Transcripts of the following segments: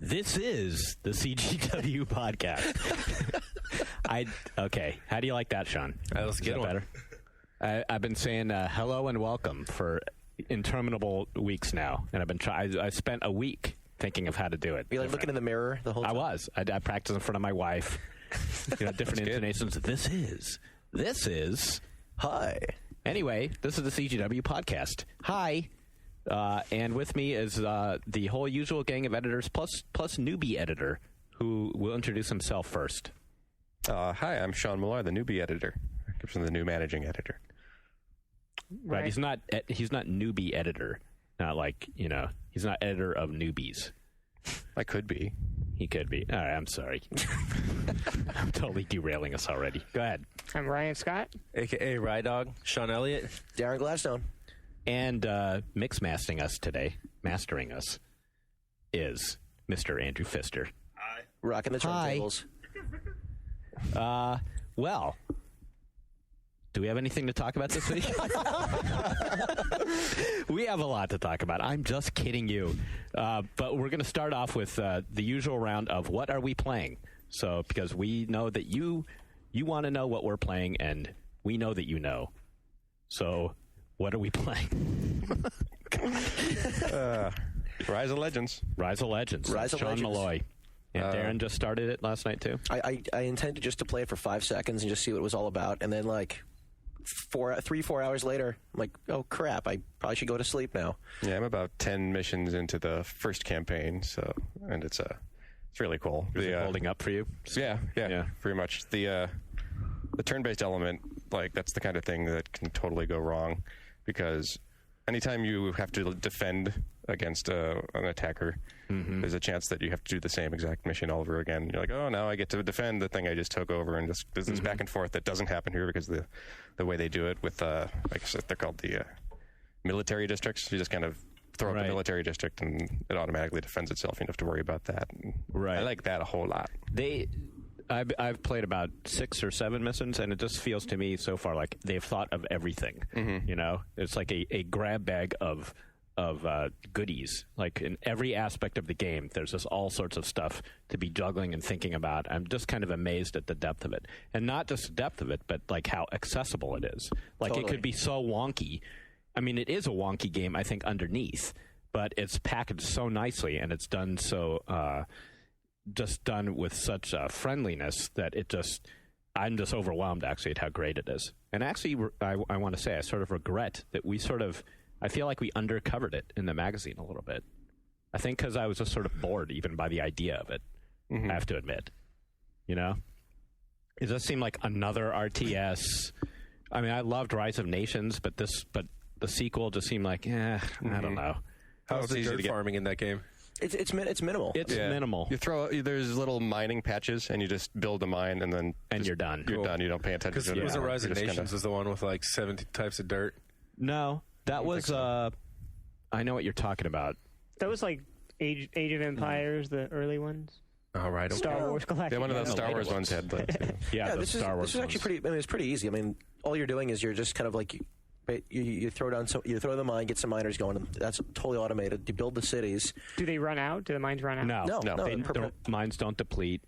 This is the CGW podcast. Okay. How do you like that, Sean? That was a good one. Better? I've been saying hello and welcome for interminable weeks now, and I spent a week thinking of how to do it. You're like looking in the mirror the whole time? I practiced in front of my wife. Different intonations. This is. Hi. Anyway, this is the CGW podcast. Hi. And with me is the whole usual gang of editors plus newbie editor, who will introduce himself first. Hi, I'm Sean Elliott, the newbie editor. I'm the new managing editor. Right. He's not newbie editor. Not like, he's not editor of newbies. I could be. He could be. All right, I'm sorry. I'm totally derailing us already. Go ahead. I'm Ryan Scott. A.K.A. Rydog. Shawn Elliott. Darren Gladstone. And mastering us, is Mr. Andrew Pfister. Hi. Rocking the turntables. Well, do we have anything to talk about this week? We have a lot to talk about. I'm just kidding you. But we're going to start off with the usual round of what are we playing? So, because we know that you want to know what we're playing, and we know that you know. So, what are we playing? Rise of Legends. Rise of Legends. Sean Malloy. And Darren just started it last night, too? I intended just to play it for 5 seconds and just see what it was all about. And then, 4 hours later, I'm like, oh, crap, I probably should go to sleep now. Yeah, I'm about 10 missions into the first campaign, and it's really cool. Is it holding up for you? Yeah, pretty much. The turn-based element, that's the kind of thing that can totally go wrong, because anytime you have to defend against an attacker, there's a chance that you have to do the same exact mission all over again. You're like, oh, now I get to defend the thing I just took over, and there's this back and forth that doesn't happen here because the way they do it with, they're called the military districts. You just kind of throw up the military district, and it automatically defends itself. You don't have to worry about that. Right. I like that a whole lot. I've played about 6 or 7 missions, and it just feels to me so far like they've thought of everything. It's like a grab bag of goodies. Like in every aspect of the game, there's just all sorts of stuff to be juggling and thinking about. I'm just kind of amazed at the depth of it, and not just the depth of it, but like how accessible it is. Like It could be so wonky. I mean, it is a wonky game, I think, underneath, but it's packaged so nicely, and it's done so. Just done with such friendliness that I'm just overwhelmed, actually, at how great it is. And actually, I want to say, I sort of regret that I feel like we undercovered it in the magazine a little bit. I think because I was just sort of bored even by the idea of it, I have to admit. It does seem like another RTS. I mean, I loved Rise of Nations, but the sequel just seemed like, I don't know. How's the dirt farming in that game? It's minimal. It's minimal. There's little mining patches, and you just build a mine, and then you're done. You're done. You don't pay attention to it. Because Rise of Nations was the one with 70 types of dirt. No, that was. I know what you're talking about. That was like Age of Empires, the early ones. Oh, right. Star Wars Galactic. Yeah, one of those Star Wars ones had. This is actually pretty. I mean, it's pretty easy. I mean, all you're doing is you're just kind of like. You throw the mine, get some miners going. That's totally automated. You build the cities. Do they run out? Do the mines run out? No. Mines don't deplete.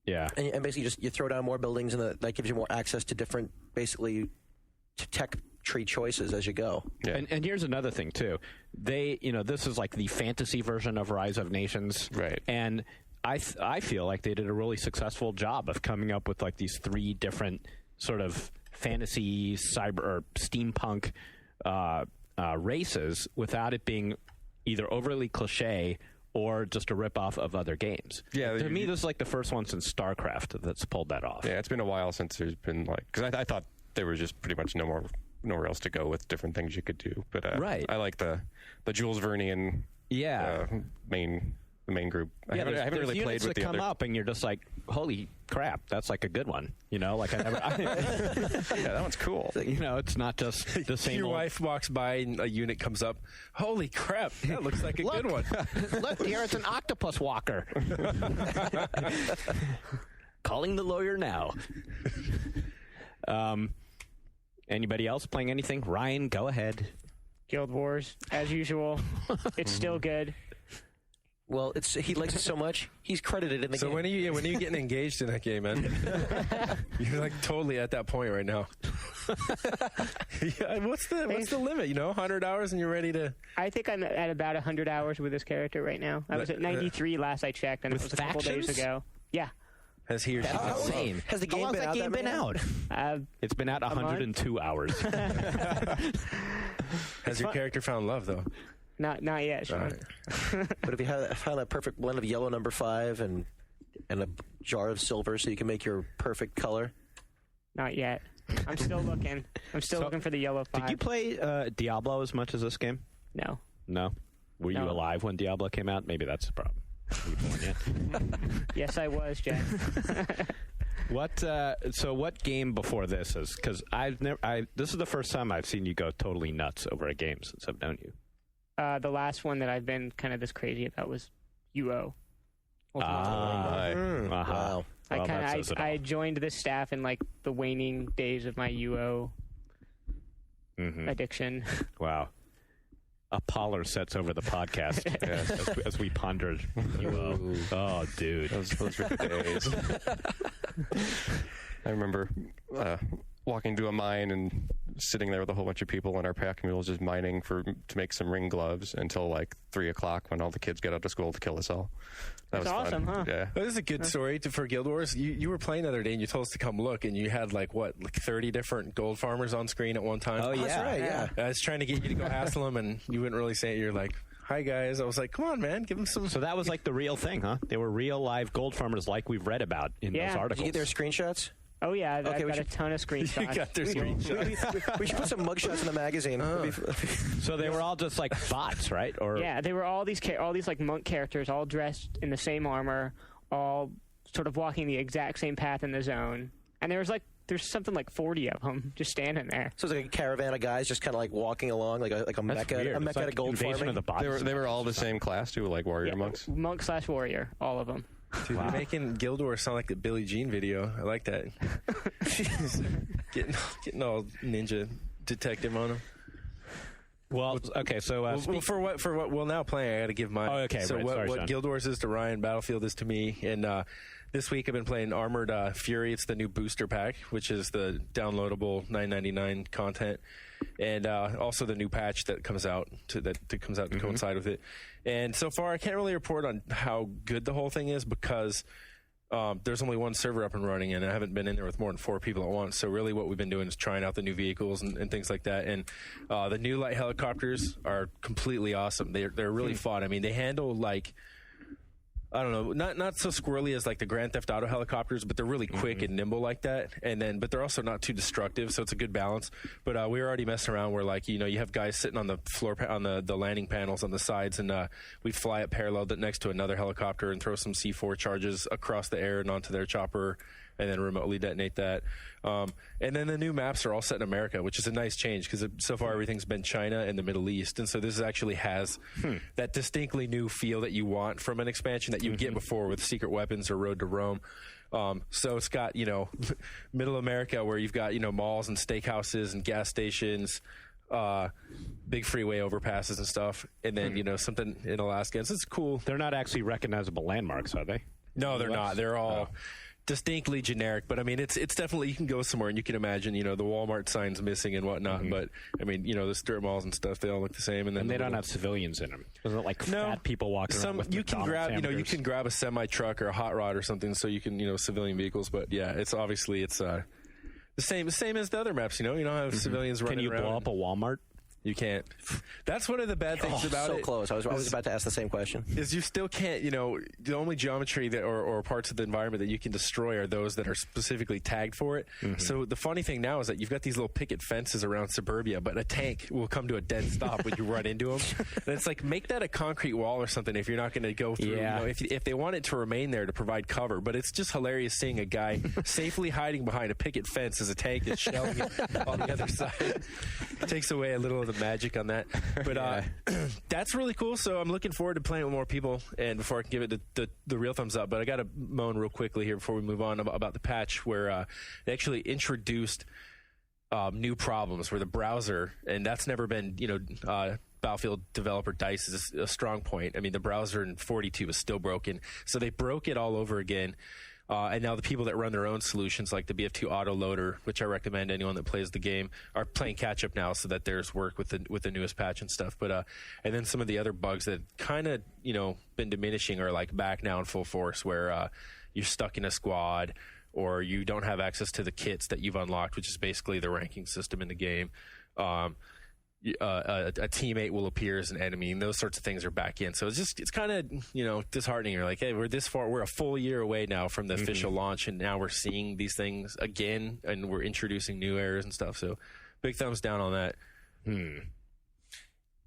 Yeah, and basically you throw down more buildings, and that gives you more access to different, basically, tech tree choices as you go. Yeah. And here's another thing too. This is like the fantasy version of Rise of Nations, right? And I feel like they did a really successful job of coming up with like these 3 different sort of fantasy, cyber, or steampunk races without it being either overly cliche or just a ripoff of other games. Yeah, to me, this is like the first one since StarCraft that's pulled that off. Yeah, it's been a while since there's been because I thought there was just pretty much nowhere else to go with different things you could do. But I like the Jules Vernean the main group. I haven't really played with the other. Come up and you're just like, holy crap, that's like a good one. Like I never. Yeah, that one's cool. It's not just the same. Your wife walks by and a unit comes up. Holy crap, that looks like a good one. Look, here it's an octopus walker. Calling the lawyer now. Anybody else playing anything? Ryan, go ahead. Guild Wars, as usual. It's still good. Well, he likes it so much, he's credited in the game. So when are you getting engaged in that game, man? You're like totally at that point right now. Yeah, what's the limit? 100 hours and you're ready to. I think I'm at about 100 hours with this character right now. I was at 93 last I checked, and it was a couple days ago. Yeah. Has he or she insane? Has the game been out? It's been out 102 hours. Has your character found love though? Not yet, Shawn. Right. But if you found that perfect blend of yellow number 5 and a jar of silver so you can make your perfect color? Not yet. I'm still looking. I'm still looking for the yellow 5. Did you play Diablo as much as this game? No. No? Were you alive when Diablo came out? Maybe that's the problem. Were you born yet? Yes, I was, Jack. What game before this is? Because this is the first time I've seen you go totally nuts over a game since I've known you. The last one that I've been kind of this crazy about was UO. Wow. I joined this staff in like the waning days of my UO addiction. Wow. A pallor sets over the podcast as we pondered UO. Oh, dude. Those were the days. I remember walking to a mine and sitting there with a whole bunch of people and our pack mules just mining to make some ring gloves until like 3 o'clock when all the kids get out of school to kill us all. That was awesome, fun. huh? Yeah. This is a good story for Guild Wars. You were playing the other day and you told us to come look, and you had like 30 different gold farmers on screen at one time. Oh, yeah. That's right, yeah. I was trying to get you to go hassle them, and you wouldn't really say it. You're like, hi, guys. I was like, come on, man, give them some. So that was like the real thing, huh? They were real live gold farmers like we've read about in those articles. Did you get their screenshots? Oh, yeah. I've got a ton of screenshots. You got their screenshots. We should put some mugshots in the magazine. So they were all just like bots, right? Or yeah, they were all these like monk characters, all dressed in the same armor, all sort of walking the exact same path in the zone. And there's something like 40 of them just standing there. So it's like a caravan of guys just kind of like walking along like a mecca to gold farming. Of the bots. They were all the same class too, like warrior monks. Monk/warrior, all of them. Dude, you're making Guild Wars sound like the Billie Jean video. I like that. getting all ninja detective on them. Well, okay, so for what we're now playing, I got to give mine. Oh, okay. So right. what Guild Wars is to Ryan, Battlefield is to me, and this week I've been playing Armored Fury. It's the new booster pack, which is the downloadable $9.99 content, and also the new patch that comes out to coincide with it. And so far, I can't really report on how good the whole thing is because there's only one server up and running, and I haven't been in there with more than 4 people at once. So really what we've been doing is trying out the new vehicles and things like that. And the new light helicopters are completely awesome. They're really fun. I mean, they handle like, I don't know, not so squirrely as like the Grand Theft Auto helicopters, but they're really quick and nimble like that. But they're also not too destructive, so it's a good balance. But we were already messing around where like, you have guys sitting on the floor on the landing panels on the sides, and we fly it parallel next to another helicopter and throw some C4 charges across the air and onto their chopper, and then remotely detonate that. And then the new maps are all set in America, which is a nice change because so far everything's been China and the Middle East. And so this actually has that distinctly new feel that you want from an expansion that you would get before with Secret Weapons or Road to Rome. So it's got, Middle America where you've got, malls and steakhouses and gas stations, big freeway overpasses and stuff. And then, something in Alaska. So it's cool. They're not actually recognizable landmarks, are they? No, they're not. They're all distinctly generic, but I mean, it's definitely, you can go somewhere and you can imagine, the Walmart signs missing and whatnot. But I mean, the strip malls and stuff, they all look the same. And then they don't have civilians in them. Isn't it like fat people walking around with you can grab, hamburgers? you can grab a semi truck or a hot rod or something, so you can, civilian vehicles. But yeah, it's obviously the same as the other maps. You don't have civilians running around. Can you blow up a Walmart? You can't. That's one of the bad things about it. So close. I was about to ask the same question. Is you still can't, the only geometry that or parts of the environment that you can destroy are those that are specifically tagged for it. So the funny thing now is that you've got these little picket fences around suburbia, but a tank will come to a dead stop when you run into them. And it's like, make that a concrete wall or something if you're not going to go through. Yeah. If they want it to remain there to provide cover. But it's just hilarious seeing a guy safely hiding behind a picket fence as a tank is shelling it on the other side. It takes away a little of the magic on that. But that's really cool. So I'm looking forward to playing with more people. And before I can give it the real thumbs up, but I got to moan real quickly here before we move on about the patch where they actually introduced new problems where the browser, and that's never been Battlefield developer DICE is a strong point. I mean, the browser in 42 is still broken, so they broke it all over again. And now the people that run their own solutions, like the BF2 autoloader, which I recommend anyone that plays the game, are playing catch up now, so that theirs work with the newest patch and stuff. But and then some of the other bugs that kind of been diminishing are like back now in full force, where you're stuck in a squad, or you don't have access to the kits that you've unlocked, which is basically the ranking system in the game. A teammate will appear as an enemy, and those sorts of things are back in. So it's kind of disheartening. You're like, hey, we're this far, we're a full year away now from the official launch, and now we're seeing these things again, and we're introducing new errors and stuff. So big thumbs down on that.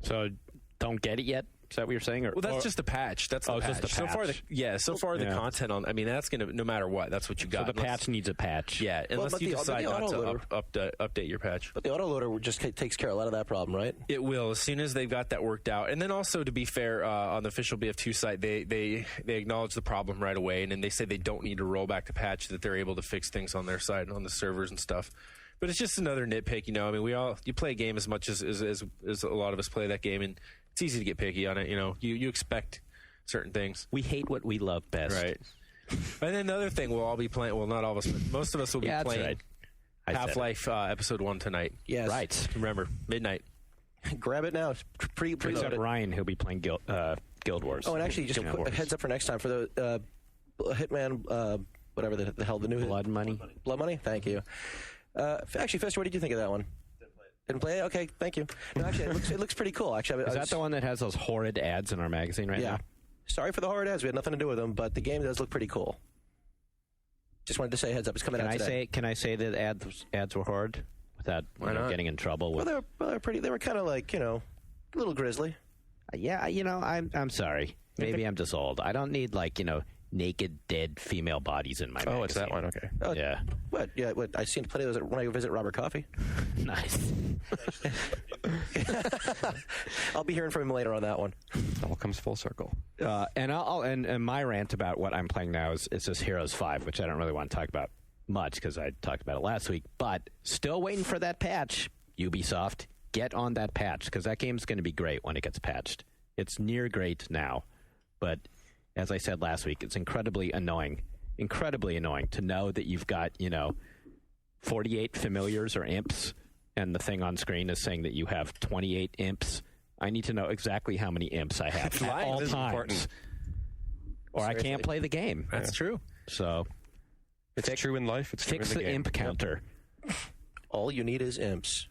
So don't get it yet? Is that what you're saying? Well, that's just a patch. That's the patch. Just the patch. So far the content on. I mean, that's gonna no matter what. That's what you got. So the patch needs a patch. Yeah, unless you decide not to update your patch. But the autoloader just takes care of a lot of that problem, right? It will, as soon as they've got that worked out. And then also, to be fair, on the official BF2 site, they acknowledge the problem right away, and then they say they don't need to roll back the patch, that they're able to fix things on their side and on the servers and stuff. But it's just another nitpick, I mean, you play a game as much as a lot of us play that game, and it's easy to get picky on it. You expect certain things. We hate what we love best. Right. And then another thing we'll all be playing, well, not all of us, but most of us will be playing right. Half-Life Episode 1 tonight. Yes. Right. Remember, midnight. Grab it now. Except Ryan, he'll be playing Guild Wars. Oh, and actually, just a heads up for next time for the Hitman, whatever the hell, the new Blood Money. Blood Money? Thank you. Actually, Fister, what did you think of that one? Didn't play it? Okay, thank you. No, actually, it looks pretty cool. Actually, is that the one that has those horrid ads in our magazine right now? Sorry for the horrid ads. We had nothing to do with them, but the game does look pretty cool. Just wanted to say heads up. It's coming out today. Can I say that ads were horrid without getting in trouble? Well, they were pretty. They were kind of like a little grisly. Yeah, I'm sorry. Maybe I'm just old. I don't need naked, dead female bodies in my magazine. Oh, it's that one. Okay. Oh, yeah. What? Yeah. What? I've seen plenty of those when I visit Robert Coffee. Nice. I'll be hearing from him later on that one. It all comes full circle. And my rant about what I'm playing now is this Heroes 5, which I don't really want to talk about much because I talked about it last week. But still waiting for that patch. Ubisoft, get on that patch because that game's going to be great when it gets patched. It's near great now, but as I said last week, it's incredibly annoying to know that you've got, 48 familiars or imps, and the thing on screen is saying that you have 28 imps. I need to know exactly how many imps I have at all times. Important. Or seriously. I can't play the game. That's true. So it's true in life. It's fix true in the imp counter. All you need is imps.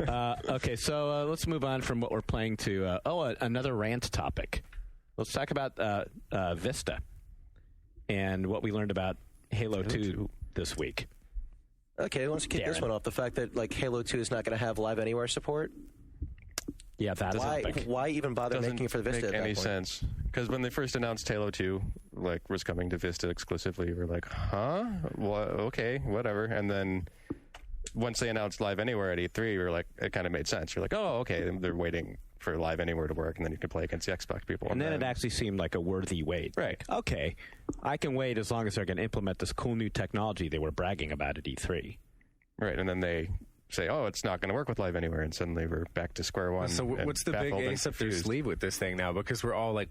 Okay, so let's move on from what we're playing to another rant topic. Let's talk about Vista and what we learned about Halo 2 this week. Okay, let's kick this one off. The fact that Halo 2 is not going to have Live Anywhere support. Yeah, that's why even bother making it for Vista? Doesn't make any sense. Because when they first announced Halo 2, was coming to Vista exclusively, we were like, huh? Well, okay, whatever. And then once they announced Live Anywhere at E3, we were like, it kind of made sense. You're like, oh, okay, they're waiting for Live Anywhere to work, and then you can play against the Xbox people. And then it actually seemed like a worthy wait. Right. Okay, I can wait as long as they're going to implement this cool new technology they were bragging about at E3. Right, and then they say, oh, it's not going to work with Live Anywhere, and suddenly we're back to square one. So what's the big ace up their sleeve with this thing now? Because we're all like...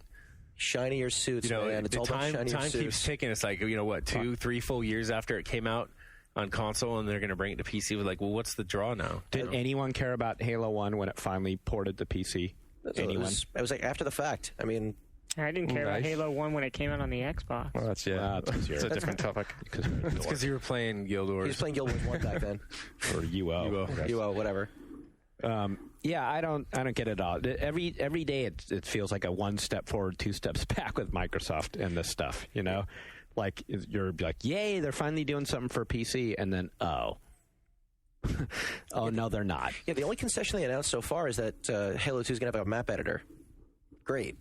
shinier suits, man. It's all about shinier suits. Time keeps ticking. It's like, 2, 3 full years after it came out on console, and they're going to bring it to PC. We're like, well, what's the draw now? Did anyone care about Halo 1 when it finally ported to PC? Anyone? It was after the fact. I mean... I didn't care about Halo 1 when it came out on the Xbox. Well, that's it's a different topic. It's because you were playing Guild Wars. He was playing Guild Wars 1 back then. Or UO. UO, whatever. Yeah, I don't get it all. Every day it feels like a 1 step forward, 2 steps back with Microsoft and this stuff, Like, you're like, yay, they're finally doing something for PC, and then, oh, no, they're not. Yeah, the only concession they announced so far is that Halo 2 is going to have a map editor. Great.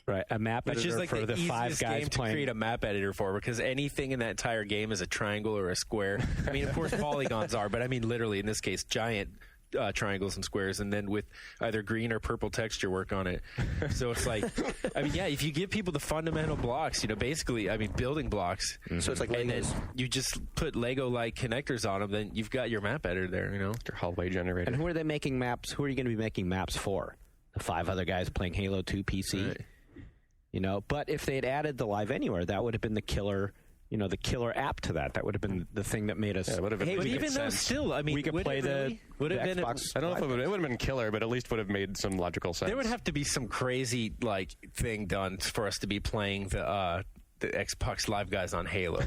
Right, a map editor which is like for the 5 guys game playing. To create a map editor for, because anything in that entire game is a triangle or a square. I mean, of course, polygons are, but I mean, literally, in this case, giant triangles and squares, and then with either green or purple texture work on it. So it's like, I mean, yeah, if you give people the fundamental blocks, basically, building blocks. Mm-hmm. So it's like and Legos. then you just put Lego-like connectors on them, then you've got your map editor there, Your hallway generator. And who are they making maps? Who are you going to be making maps for? The 5 other guys playing Halo 2 PC? Right. But if they had added the Live Anywhere, that would have been the killer... the killer app to that. That would have been the thing that made us. Yeah, but even though, still, we could play the Xbox. I don't know if it would have been killer, but at least would have made some logical sense. There would have to be some crazy thing done for us to be playing the Xbox Live guys on Halo.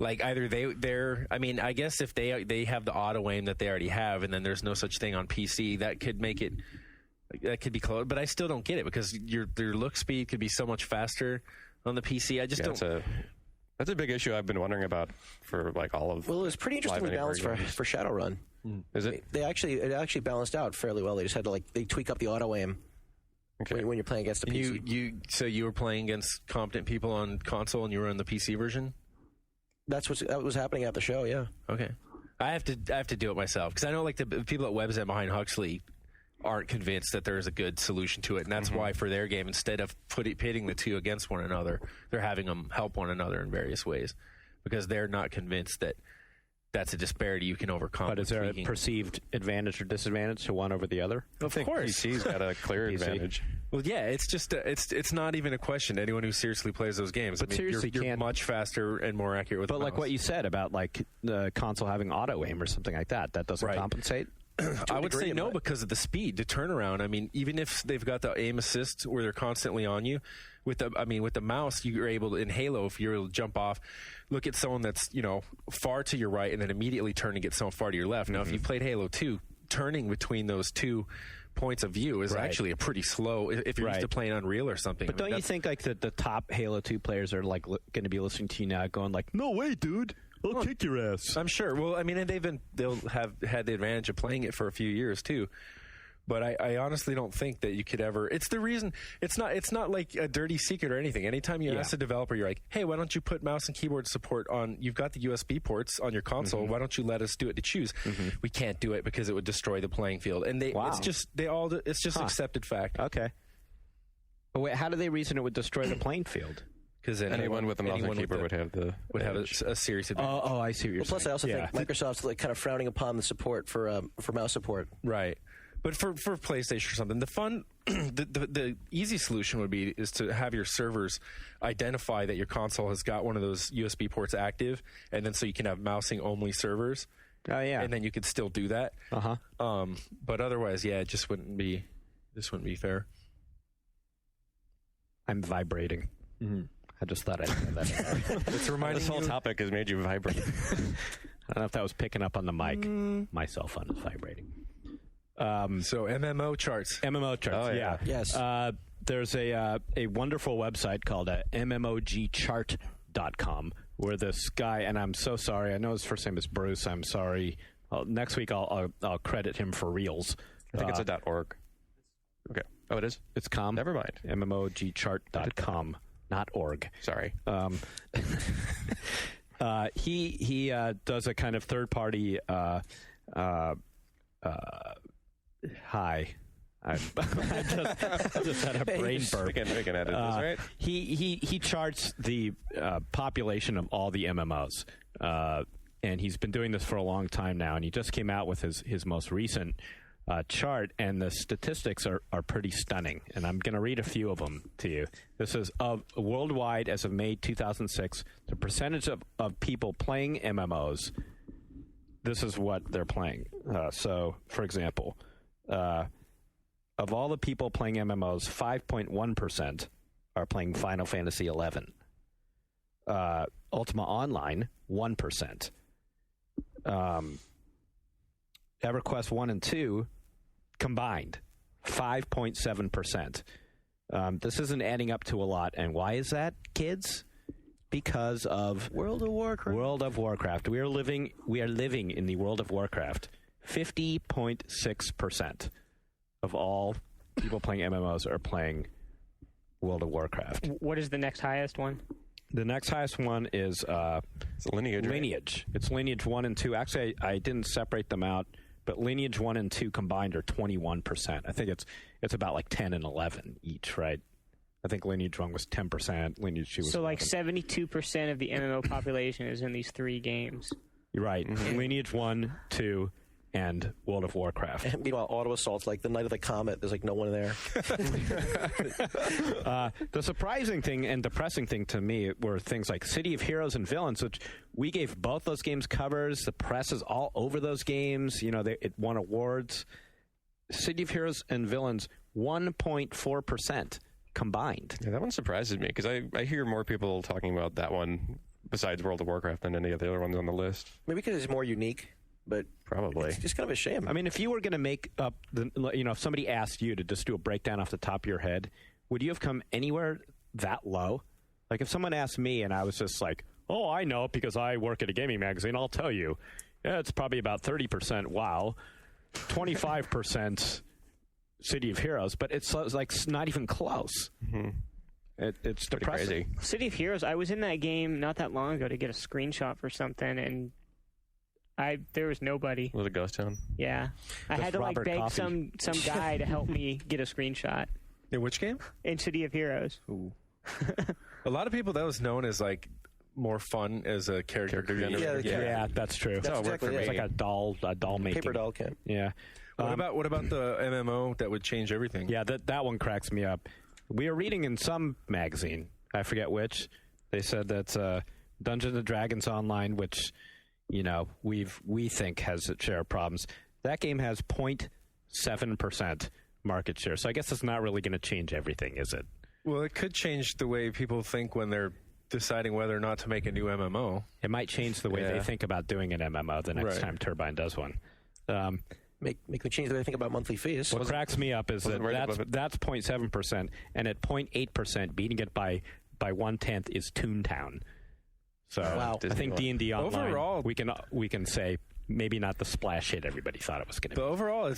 Either they're. I mean, I guess if they have the auto aim that they already have, and then there's no such thing on PC, that could make it. That could be close, but I still don't get it because your look speed could be so much faster on the PC. I just don't. That's a big issue I've been wondering about for all of. Well, it was pretty interestingly balanced for Shadowrun. Is it? It actually balanced out fairly well. They just had to they tweak up the auto aim when you're playing against a PC. So you were playing against competent people on console, and you were on the PC version. That was happening at the show. Yeah. Okay. I have to do it myself because I know the people at WebZen behind Huxley aren't convinced that there's a good solution to it, and that's why for their game, instead of pitting the two against one another, they're having them help one another in various ways because they're not convinced that that's a disparity you can overcome. But is there a perceived advantage or disadvantage to one over the the Of course, PC's got a clear advantage. Well, yeah, it's just it's not even a question to anyone who seriously plays those games. But seriously, you're much faster and more accurate with. But the mouse. what you said about the console having auto aim or something like that doesn't compensate. I would say no because of the speed, the turnaround. I mean, even if they've got the aim assist where they're constantly on you, with the mouse, you're able to, in Halo, if you're able to jump off, look at someone that's far to your right, and then immediately turn and get someone far to your left. Now, if you played Halo 2, turning between those two points of view is actually a pretty slow if you're used to playing Unreal or something. But don't you think the top Halo 2 players are going to be listening to you now, going no way, dude. I'll kick your ass. I'm sure. Well, I mean, and they'll have had the advantage of playing it for a few years too. But I honestly don't think that you could ever. It's the reason. It's not like a dirty secret or anything. Anytime you ask a developer, you're like, "Hey, why don't you put mouse and keyboard support on? You've got the USB ports on your console. Why don't you let us do it to choose?" We can't do it because it would destroy the playing field. And it's just accepted fact. Okay. But wait, how do they reason it would destroy the playing field? Because anyone with a mouse and keyboard would have a serious advantage. Oh, I see what you're saying. Plus, I also think Microsoft's kind of frowning upon the support for mouse support. Right. But for PlayStation or something, the easy solution is to have your servers identify that your console has got one of those USB ports active, and then so you can have mousing only servers. Oh yeah. And then you could still do that. But otherwise, it just wouldn't be fair. I'm vibrating. I just thought I'd say that. It's reminding this whole topic has made you vibrate. I don't know if that was picking up on the mic. My cell phone is vibrating. So MMO charts. Oh, yeah. Yes. There's a wonderful website called MMOGchart.com where this guy, and I'm so sorry, I know his first name is Bruce, I'm sorry. Next week I'll credit him for reals. I think it's a .org. Okay. Oh, it is? It's com. Never mind. MMOGchart.com. Not org. Sorry. He does a kind of third party. Hi. I just had a brain burp. We can edit this, right? He charts the population of all the MMOs, and he's been doing this for a long time now. And he just came out with his most recent chart, and the statistics are pretty stunning. And I'm going to read a few of them to you. This is worldwide as of May 2006, the percentage of people playing MMOs. This is what they're playing. So, for example, of all the people playing MMOs, 5.1% are playing Final Fantasy XI. Ultima Online, 1%. EverQuest 1 and 2 combined, 5.7%. This isn't adding up to a lot. And why is that, kids? Because of World of Warcraft. We are living in the World of Warcraft. 50.6% of all people playing MMOs are playing World of Warcraft. What is the next highest one? The next highest one is it's Lineage. Lineage. It's Lineage 1 and 2. Actually, I didn't separate them out but Lineage 1 and 2 combined are 21%. I think it's about like 10 and 11 each, right? I think Lineage 1 was 10%, Lineage 2 was So 11. like 72% of the MMO population is in these 3 games. You're right. Lineage 1, 2, and World of Warcraft. And meanwhile, Auto Assault's like the night of the comet. There's like no one there. The surprising thing and depressing thing to me were things like City of Heroes and Villains, which we gave both those games covers. The press is all over those games. You know, it won awards. City of Heroes and Villains, 1.4% combined. Yeah, that one surprises me because I hear more people talking about that one besides World of Warcraft than any of the other ones on the list. Maybe because it's more unique, but Probably. it's just kind of a shame. I mean, if you were going to make up, if somebody asked you to just do a breakdown off the top of your head, would you have come anywhere that low? Like if someone asked me and I was just like, oh, I know because I work at a gaming magazine, I'll tell you. Yeah, it's probably about 30% WoW, 25% City of Heroes, but it's like not even close. Mm-hmm. It's depressing. Crazy. City of Heroes, I was in that game not that long ago to get a screenshot for something, and there was nobody. Was it Ghost Town? Yeah. I Just had to Robert beg Coffey. some guy to help me get a screenshot In which game? in City of Heroes. Ooh. A lot of people, that was known as like more fun as a character generator. Yeah, that's true. That's exactly It's it. like a doll making. Paper doll camp. Yeah. What about the MMO that would change everything? Yeah, that one cracks me up. We were reading in some magazine, I forget which, they said that Dungeons and Dragons Online, which we think has a share of problems, that game has 0.7% market share. So I guess it's not really going to change everything, is it? Well, it could change the way people think when they're deciding whether or not to make a new MMO. It might change the way they think about doing an MMO the next Right. time Turbine does one. Make me change the way I think about monthly fees. What cracks me up is that that's 0.7%, and at 0.8%, beating it by 1/10 is Toontown. So Wow. I think D&D Online, Overall, we can say maybe not the splash hit everybody thought it was going to But be. overall,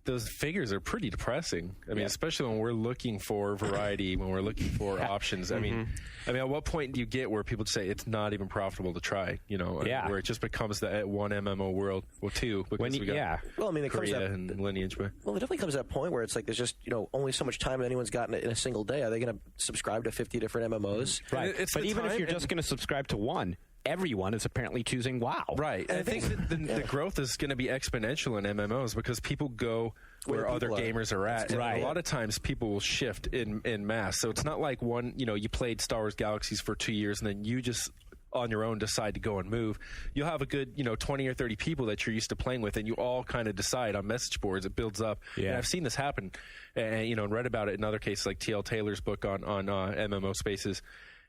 those figures are pretty depressing. I mean, especially when we're looking for variety, when we're looking for options. I mean, at what point do you get where people say it's not even profitable to try? Where it just becomes the one MMO world, well, two, because we got Well, I mean, it comes Korea up. and Lineage. But Well, it definitely comes to that point where it's like there's just only so much time anyone's got in a single day. Are they going to subscribe to 50 different MMOs? Right. It's But the even if time you're just going to subscribe to one, everyone is apparently choosing WoW. Right. And I think that the growth is going to be exponential in MMOs because people go where other gamers are at. Right. And a lot of times people will shift in mass. So it's not like you played Star Wars Galaxies for 2 years and then you just on your own decide to go and move. You'll have a good 20 or 30 people that you're used to playing with, and you all kind of decide on message boards. It builds up. Yeah. And I've seen this happen and read about it in other cases like T.L. Taylor's book on MMO spaces.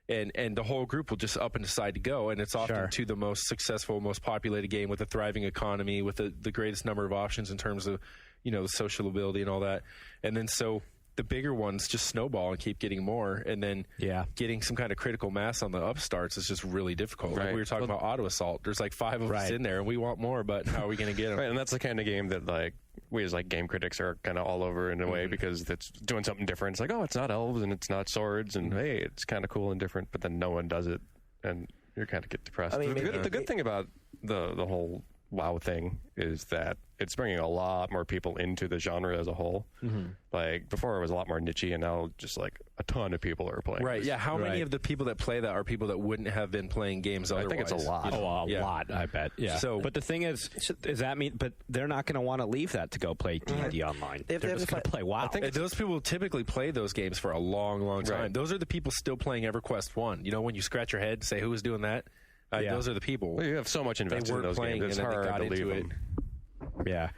And the whole group will just up and decide to go, and it's often to the most successful, most populated game with a thriving economy, with the greatest number of options in terms of, the social ability and all that. And then so the bigger ones just snowball and keep getting more, and then getting some kind of critical mass on the upstarts is just really difficult. Right. Like we were talking about Auto Assault. There's like 5 of us in there, and we want more, but how are we going to get them? Right, and that's the kind of game that like we as like game critics are kind of all over in a way because it's doing something different. It's like, oh, it's not elves and it's not swords, and hey, it's kind of cool and different, but then no one does it, and you kind of get depressed. I mean, the good thing about the whole WoW thing is that it's bringing a lot more people into the genre as a whole. Like before, it was a lot more niche-y, and now just like a ton of people are playing. Right? Yeah. How many of the people that play that are people that wouldn't have been playing games otherwise? I think it's a lot. Oh, a lot, I bet. Yeah. So, but the thing is, does that mean? But they're not going to want to leave that to go play D&D online. They're just going to play WoW. And those people typically play those games for a long, long time. Right. Those are the people still playing EverQuest 1. When you scratch your head and say, who was doing that? Those are the people. Well, you have so much invested in weren't those playing games. It's and then they hard got to leave into them. Yeah.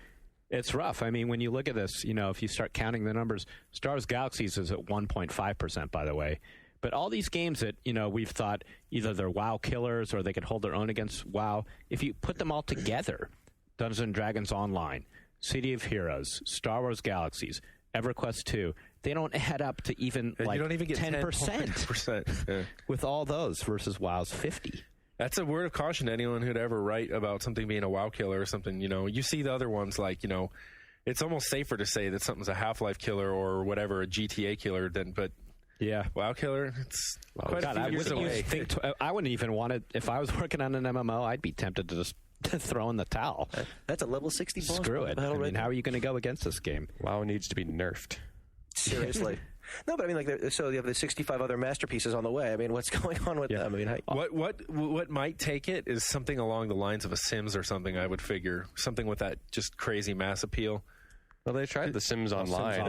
It's rough. I mean, when you look at this, if you start counting the numbers, Star Wars Galaxies is at 1.5%, by the way. But all these games that, we've thought either they're WoW killers or they could hold their own against WoW, if you put them all together, Dungeons and Dragons Online, City of Heroes, Star Wars Galaxies, EverQuest 2, they don't add up to even you don't even get 10%. Yeah. With all those versus WoW's 50%. That's a word of caution to anyone who'd ever write about something being a WoW killer or something. You see the other ones like, it's almost safer to say that something's a Half-Life killer or whatever, a GTA killer, but WoW killer, it's quite a few years away. I wouldn't even want it. If I was working on an MMO, I'd be tempted to just throw in the towel. That's a level 60 boss. Screw it. I mean, how are you going to go against this game? WoW needs to be nerfed. Seriously. No, but I mean, like, so you have the 65 other masterpieces on the way. I mean, what's going on with them? I mean, what might take it is something along the lines of a Sims or something. I would figure something with that just crazy mass appeal. Well, they tried the Sims Online.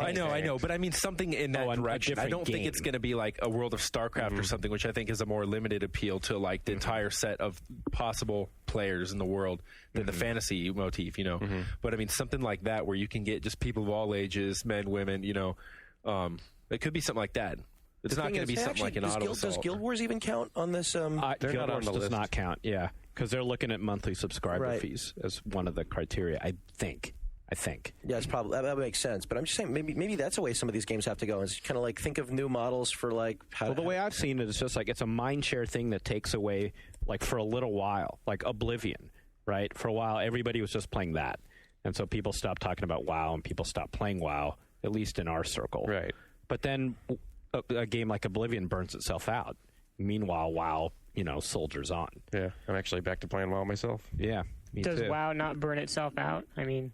I know, but I mean something in that direction. I don't think it's going to be like a World of StarCraft or something, which I think is a more limited appeal to like the entire set of possible players in the world than the fantasy motif, you know. But I mean something like that where you can get just people of all ages, men, women, you know. It could be something like that. It's not going to be something like an auto assault. Does Guild Wars even count on this? Guild Wars does not count, yeah, because they're looking at monthly subscriber fees as one of the criteria, I think. Yeah, it's probably that makes sense. But I'm just saying maybe that's the way some of these games have to go. Is kind of like think of new models for like. The way I've seen it is just like it's a mindshare thing that takes away like for a little while, like Oblivion, right? For a while, everybody was just playing that, and so people stopped talking about WoW and people stopped playing WoW, at least in our circle, right? But then a game like Oblivion burns itself out. Meanwhile, WoW, soldiers on. Yeah, I'm actually back to playing WoW myself. Yeah, me Does too. WoW not burn itself out? I mean.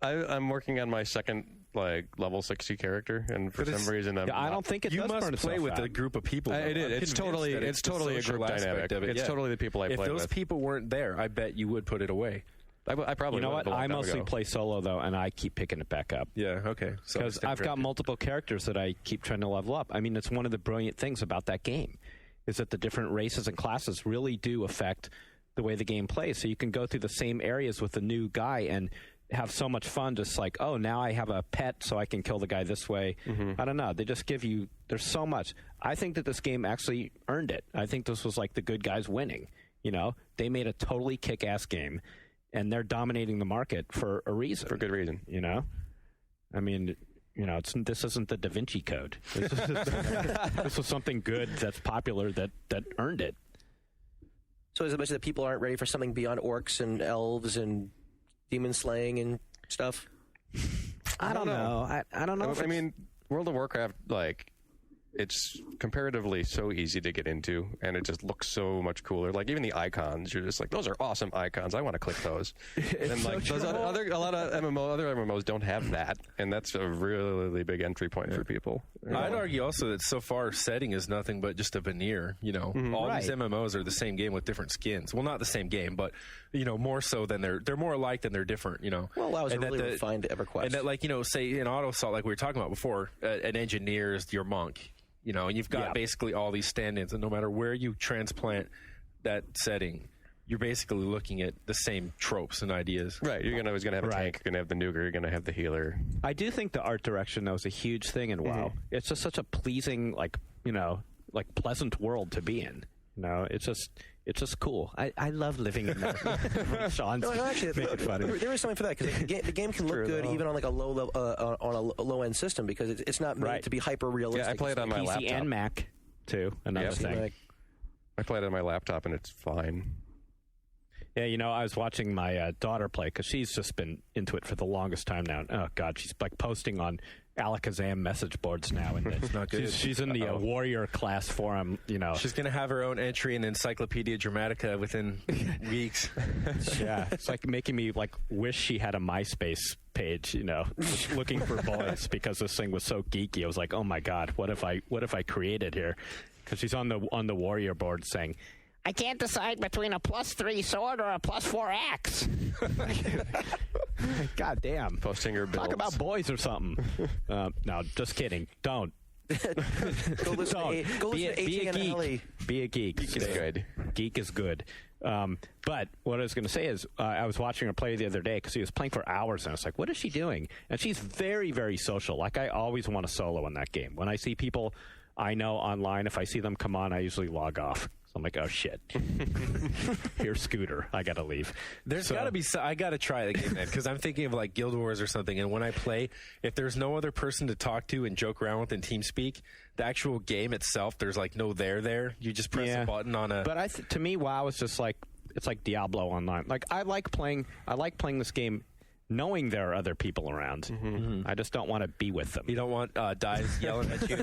I'm working on my second level 60 character, and for some reason I don't think it does burn itself out. You must play with a group of people. It's totally a group dynamic. It's totally the people I play with. If those people weren't there, I bet you would put it away. I probably. You know what? I mostly play solo though, and I keep picking it back up. Yeah. Okay. Because I've got multiple characters that I keep trying to level up. I mean, it's one of the brilliant things about that game, is that the different races and classes really do affect the way the game plays. So you can go through the same areas with a new guy and have so much fun, just like, oh, now I have a pet so I can kill the guy this way. I don't know. They just give you, there's so much. I think that this game actually earned it. I think this was like the good guys winning. They made a totally kick-ass game, and they're dominating the market for a reason. For good reason. I mean, this isn't the Da Vinci Code. This was something good that's popular that earned it. So is it much that people aren't ready for something beyond orcs and elves and demon slaying and stuff? I don't know. I don't know. I mean, World of Warcraft, it's comparatively so easy to get into, and it just looks so much cooler. Like, even the icons, you're just like, those are awesome icons. I want to click those. And a lot of other MMOs don't have that, and that's a really big entry point for people. I'd argue also that so far setting is nothing but just a veneer. All these MMOs are the same game with different skins. Well, not the same game, but more so than they're more alike than they're different. Well, that was really refined to EverQuest. And that, say in auto assault, like we were talking about before, an engineer is your monk. And you've got basically all these stand-ins, and no matter where you transplant that setting, you're basically looking at the same tropes and ideas. Right. You're always going to have a tank, you're going to have the nuker, you're going to have the healer. I do think the art direction, though, is a huge thing in WoW. It's just such a pleasing, pleasant world to be in. It's just cool. I love living in there. Sean's actually, making fun of me. There is something for that, because the game can look good even on like a low level, on a low end system, because it's not made to be hyper realistic. Yeah, I play it on my PC laptop and Mac too. Another thing. I play it on my laptop and it's fine. Yeah, I was watching my daughter play, because she's just been into it for the longest time now. Oh God, she's posting on Alakazam message boards now, and it's not good. She's in the warrior class forum. She's going to have her own entry in Encyclopedia Dramatica within weeks. Yeah, it's like making me wish she had a MySpace page. Just looking for boys, because this thing was so geeky. I was like, oh my God, what if I created here? Because she's on the warrior board saying, I can't decide between a +3 sword or a +4 axe. God damn. Posting her builds. Talk about boys or something. No, just kidding. Don't. Go listen to be a geek. Be a geek. Geek is good. Geek is good. But what I was going to say is, I was watching her play the other day, because she was playing for hours, and I was like, what is she doing? And she's very, very social. I always want to solo in that game. When I see people I know online, if I see them come on, I usually log off. I'm like, oh shit. Here's Scooter. I gotta leave. There's gotta be. I gotta try the game then, because I'm thinking of Guild Wars or something. And when I play, if there's no other person to talk to and joke around with in TeamSpeak, the actual game itself, there's no there. You just press a button on a. But to me, WoW is just it's like Diablo Online. I like playing this game knowing there are other people around. Mm-hmm. I just don't want to be with them. You don't want dies yelling at you.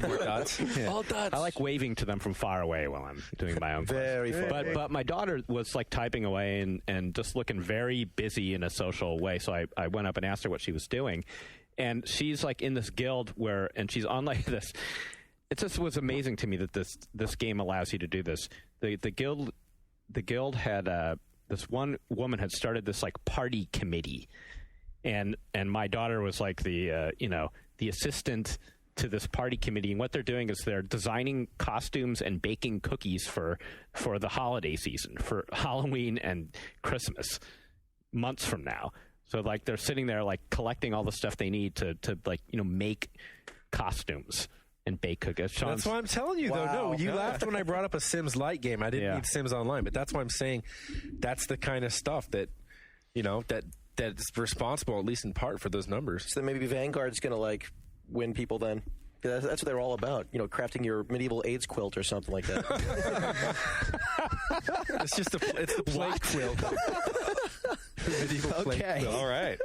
More dots. Yeah. All dots. I like waving to them from far away while I'm doing my own Very quest. far away. But my daughter was like typing away and just looking very busy in a social way. So I went up and asked her what she was doing. And she's like in this guild and she's on like this. It just was amazing to me that this game allows you to do this. The guild had this one woman had started this like party committee, and my daughter was like the assistant to this party committee. And what they're doing is they're designing costumes and baking cookies for the holiday season, for Halloween and Christmas, months from now. So like they're sitting there like collecting all the stuff they need to like make costumes and bake cookies. That's why I'm telling you, though. No, you laughed when I brought up a Sims Lite game. I didn't need Sims Online, but that's why I'm saying that's the kind of stuff that, that's responsible, at least in part, for those numbers. So then maybe Vanguard's going to, like, win people then. That's what they're all about, crafting your medieval AIDS quilt or something like that. It's the plague quilt. Medieval plague quilt. All right.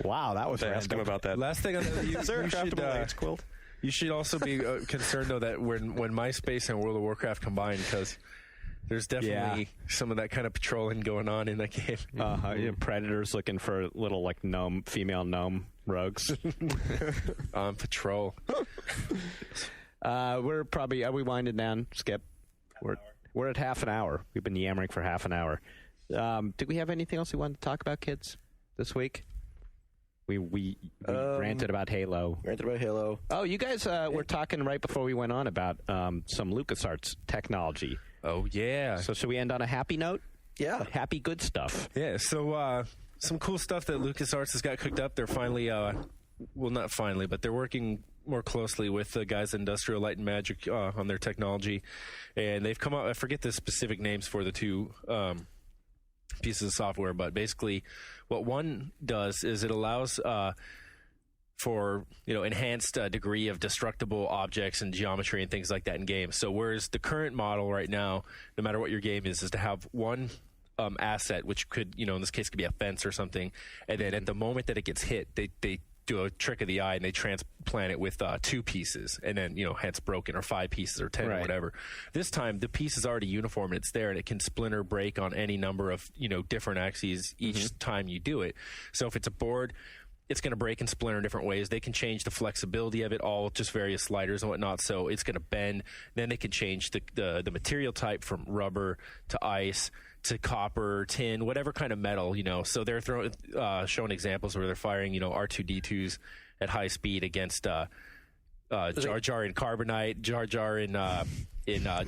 Wow, that was asking about that. Last thing on that, is there a craftable AIDS quilt? You should also be concerned, though, that when MySpace and World of Warcraft combine, because there's definitely some of that kind of patrolling going on in that game. Predators looking for little like female gnome rogues on patrol. Are we winding down, Skip? We're at half an hour. We've been yammering for half an hour. Did we have anything else we wanted to talk about, kids, this week? We ranted about Halo. Oh, you guys were talking right before we went on about some LucasArts technology. Oh, yeah. So should we end on a happy note? Yeah. Happy, good stuff. Yeah, so some cool stuff that LucasArts has got cooked up. They're finally, not finally, but they're working more closely with the guys at Industrial Light and Magic on their technology. And they've come out, I forget the specific names for the two pieces of software, but basically what one does is it allows for enhanced degree of destructible objects and geometry and things like that in games. So whereas the current model right now, no matter what your game is to have one asset, which could, in this case could be a fence or something, and then at the moment that it gets hit, they do a trick of the eye and they transplant it with 2 pieces, and then hence broken, or 5 pieces, or 10, or whatever. This time the piece is already uniform and it's there, and it can splinter, break on any number of different axes each time you do it. So if it's a board, it's going to break and splinter in different ways. They can change the flexibility of it all, just various sliders and whatnot. So it's going to bend. Then they can change the material type from rubber to ice to copper, tin, whatever kind of metal, So they're showing examples where they're firing, R2-D2s at high speed against Jar Jar in carbonite, Jar Jar in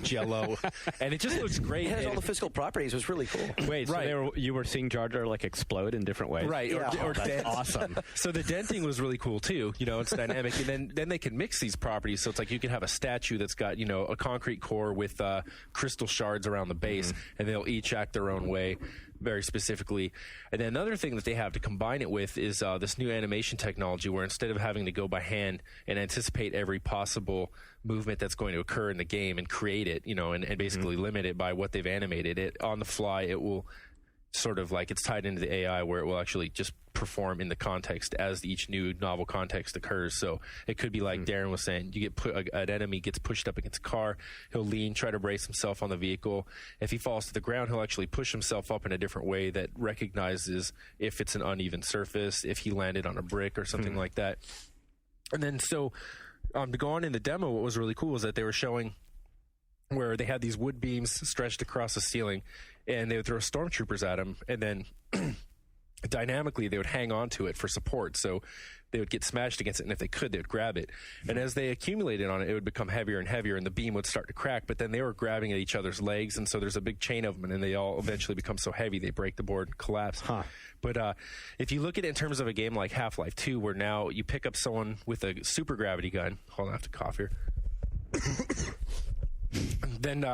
Jello, and it just looks great. It has all the physical properties. It was really cool. Wait, so you were seeing Jar Jar like explode in different ways, right? Yeah. Or that's awesome. So the denting was really cool too. It's dynamic, and then they can mix these properties. So it's like you can have a statue that's got a concrete core with crystal shards around the base, and they'll each act their own way, very specifically. And then another thing that they have to combine it with is this new animation technology, where instead of having to go by hand and anticipate every possible movement that's going to occur in the game and create it, and basically limit it by what they've animated, it on the fly, it will sort of like, it's tied into the AI where it will actually just perform in the context as each new novel context occurs. So it could be like Darren was saying, you get an enemy gets pushed up against a car, he'll lean, try to brace himself on the vehicle. If he falls to the ground, he'll actually push himself up in a different way that recognizes if it's an uneven surface, if he landed on a brick or something like that. And then to go on in the demo, what was really cool is that they were showing where they had these wood beams stretched across the ceiling, and they would throw stormtroopers at them, and then dynamically they would hang on to it for support. So they would get smashed against it, and if they could, they would grab it. And as they accumulated on it, it would become heavier and heavier, and the beam would start to crack. But then they were grabbing at each other's legs, and so there's a big chain of them, and they all eventually become so heavy they break the board and collapse. But if you look at it in terms of a game like Half-Life 2, where now you pick up someone with a super gravity gun. Hold on, I have to cough here. Then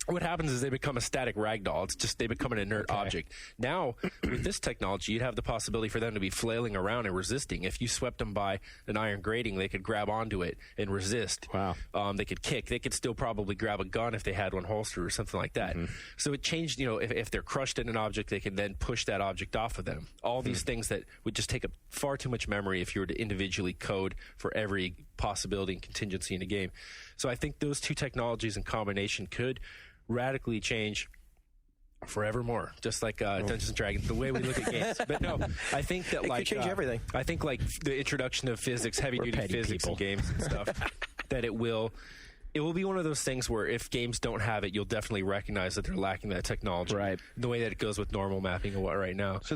what happens is they become a static ragdoll. It's just they become an inert object. Now, with this technology, you'd have the possibility for them to be flailing around and resisting. If you swept them by an iron grating, they could grab onto it and resist. Wow. They could kick. They could still probably grab a gun if they had one holstered or something like that. So it changed, if they're crushed in an object, they can then push that object off of them. All these things that would just take up far too much memory if you were to individually code for every possibility and contingency in a game. So I think those two technologies in combination could radically change forevermore, just like Dungeons and Dragons, the way we look at games. But no, I think that it could change everything. I think like the introduction of physics, heavy duty physics in games and stuff, that it will be one of those things where if games don't have it, you'll definitely recognize that they're lacking that technology. Right. The way that it goes with normal mapping and what right now. So